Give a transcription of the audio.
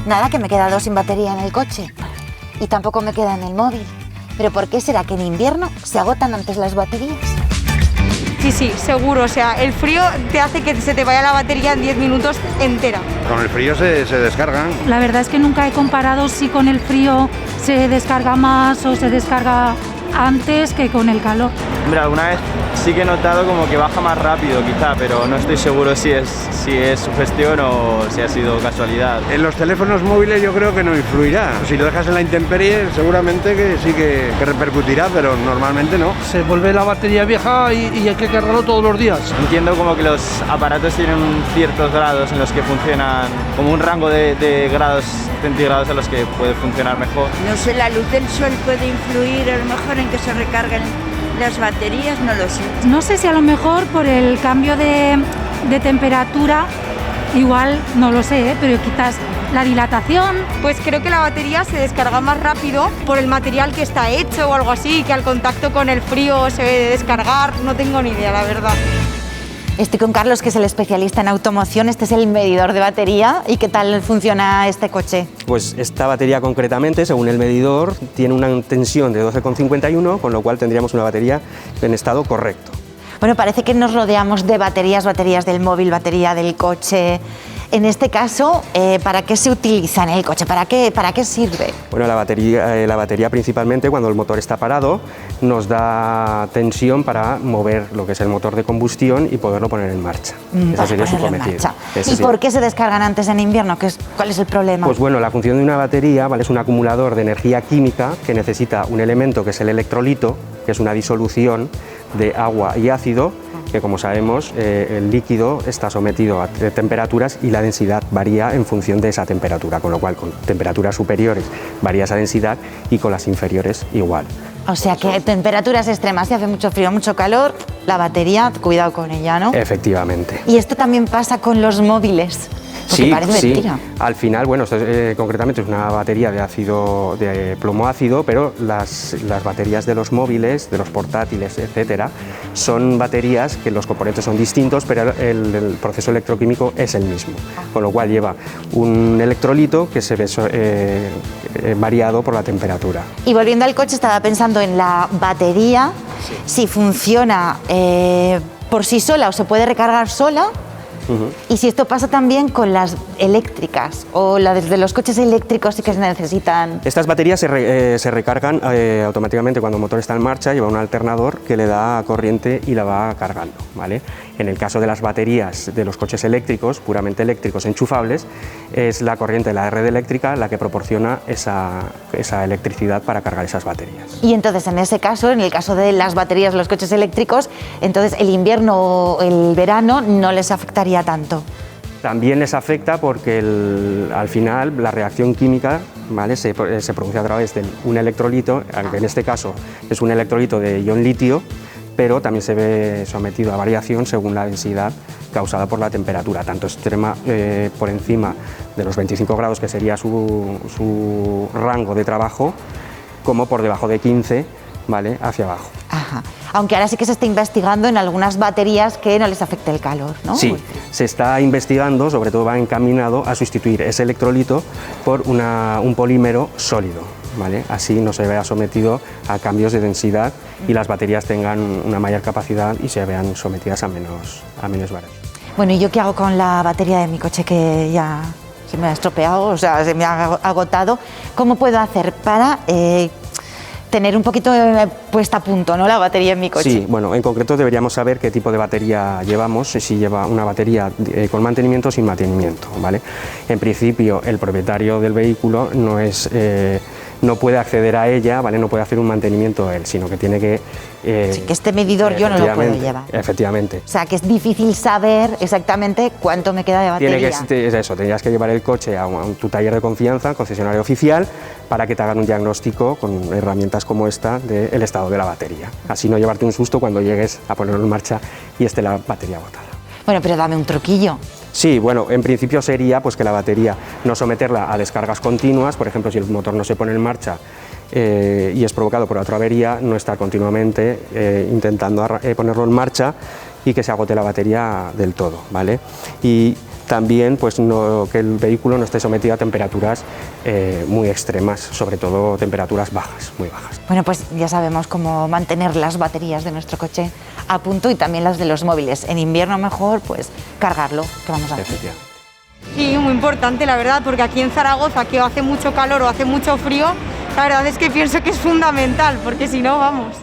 Nada, que me he quedado sin batería en el coche y tampoco me queda en el móvil. ¿Pero por qué será que en invierno se agotan antes las baterías? Sí, seguro. O sea, el frío te hace que se te vaya la batería en 10 minutos entera. Con el frío se descargan. La verdad es que nunca he comparado si con el frío se descarga más o se descarga antes que con el calor. Hombre, alguna vez sí que he notado como que baja más rápido quizá, pero no estoy seguro si es sugestión o si ha sido casualidad. En los teléfonos móviles yo creo que no influirá. Si lo dejas en la intemperie seguramente que sí que repercutirá, pero normalmente no. Se vuelve la batería vieja y hay que cargarlo todos los días. Entiendo como que los aparatos tienen ciertos grados en los que funcionan, como un rango de grados centígrados en los que puede funcionar mejor. No sé, la luz del sol puede influir a lo mejor en que se recarguen las baterías, no lo sé. No sé si a lo mejor por el cambio de temperatura, igual no lo sé, pero quizás la dilatación. Pues creo que la batería se descarga más rápido por el material que está hecho o algo así, que al contacto con el frío se debe descargar. No tengo ni idea, la verdad. Estoy con Carlos, que es el especialista en automoción. Este es el medidor de batería. ¿Y qué tal funciona este coche? Pues esta batería concretamente, según el medidor, tiene una tensión de 12,51, con lo cual tendríamos una batería en estado correcto. Bueno, parece que nos rodeamos de baterías del móvil, batería del coche. En este caso, ¿para qué se utiliza en el coche? ¿Para qué sirve? Bueno, la batería principalmente, cuando el motor está parado, nos da tensión para mover lo que es el motor de combustión y poderlo poner en marcha. Esa sería su cometido. ¿Y por qué se descargan antes en invierno? ¿Cuál es el problema? Pues bueno, la función de una batería, ¿vale?, es un acumulador de energía química que necesita un elemento que es el electrolito, que es una disolución de agua y ácido, que como sabemos el líquido está sometido a temperaturas y la densidad varía en función de esa temperatura, con lo cual con temperaturas superiores varía esa densidad y con las inferiores igual. O sea que temperaturas extremas, si hace mucho frío, mucho calor, la batería, cuidado con ella, ¿no? Efectivamente. Y esto también pasa con los móviles. Sí, parece mentira. Al final, bueno, esto concretamente es una batería de plomo ácido, pero las baterías de los móviles, de los portátiles, etcétera, son baterías que los componentes son distintos, pero el proceso electroquímico es el mismo, con lo cual lleva un electrolito que se ve variado por la temperatura. Y volviendo al coche, estaba pensando en la batería, si funciona por sí sola o se puede recargar sola. Y si esto pasa también con las eléctricas o las de los coches eléctricos, sí que se necesitan. Estas baterías se recargan automáticamente cuando el motor está en marcha, lleva un alternador que le da corriente y la va cargando, ¿vale? En el caso de las baterías de los coches eléctricos, puramente eléctricos enchufables, es la corriente de la red eléctrica la que proporciona esa electricidad para cargar esas baterías. Y entonces, en ese caso, en el caso de las baterías de los coches eléctricos, entonces el invierno o el verano no les afectaría tanto. También les afecta porque al final la reacción química, ¿vale?, se produce a través de un electrolito, que en este caso es un electrolito de ion litio, pero también se ve sometido a variación según la densidad causada por la temperatura, tanto extrema por encima de los 25 grados, que sería su rango de trabajo, como por debajo de 15, ¿vale?, hacia abajo. Ajá. Aunque ahora sí que se está investigando en algunas baterías que no les afecte el calor, ¿no? Sí, se está investigando, sobre todo va encaminado a sustituir ese electrolito por un polímero sólido, ¿vale? Así no se vea sometido a cambios de densidad y las baterías tengan una mayor capacidad y se vean sometidas a menos variación. Bueno, ¿y yo qué hago con la batería de mi coche que ya se me ha estropeado, o sea, se me ha agotado? ¿Cómo puedo hacer para tener un poquito puesta a punto, ¿no?, la batería en mi coche? Sí, bueno, en concreto deberíamos saber qué tipo de batería llevamos, si lleva una batería con mantenimiento o sin mantenimiento, ¿vale? En principio, el propietario del vehículo no puede acceder a ella, ¿vale?, no puede hacer un mantenimiento él, sino que tiene que... sí, que este medidor yo no lo puedo llevar. Efectivamente. O sea, que es difícil saber exactamente cuánto me queda de batería. Tendrías que llevar el coche a tu taller de confianza, concesionario oficial, para que te hagan un diagnóstico con herramientas como esta del estado de la batería. Así no llevarte un susto cuando llegues a ponerlo en marcha y esté la batería agotada. Bueno, pero dame un truquillo. Sí, bueno, en principio sería pues que la batería no someterla a descargas continuas, por ejemplo, si el motor no se pone en marcha y es provocado por otra avería, no estar continuamente intentando ponerlo en marcha y que se agote la batería del todo, ¿vale? Y también pues que el vehículo no esté sometido a temperaturas muy extremas, sobre todo temperaturas bajas, muy bajas. Bueno, pues ya sabemos cómo mantener las baterías de nuestro coche a punto y también las de los móviles. En invierno mejor, pues cargarlo, que vamos a hacer. Sí, muy importante la verdad, porque aquí en Zaragoza, que hace mucho calor o hace mucho frío, la verdad es que pienso que es fundamental, porque si no, vamos.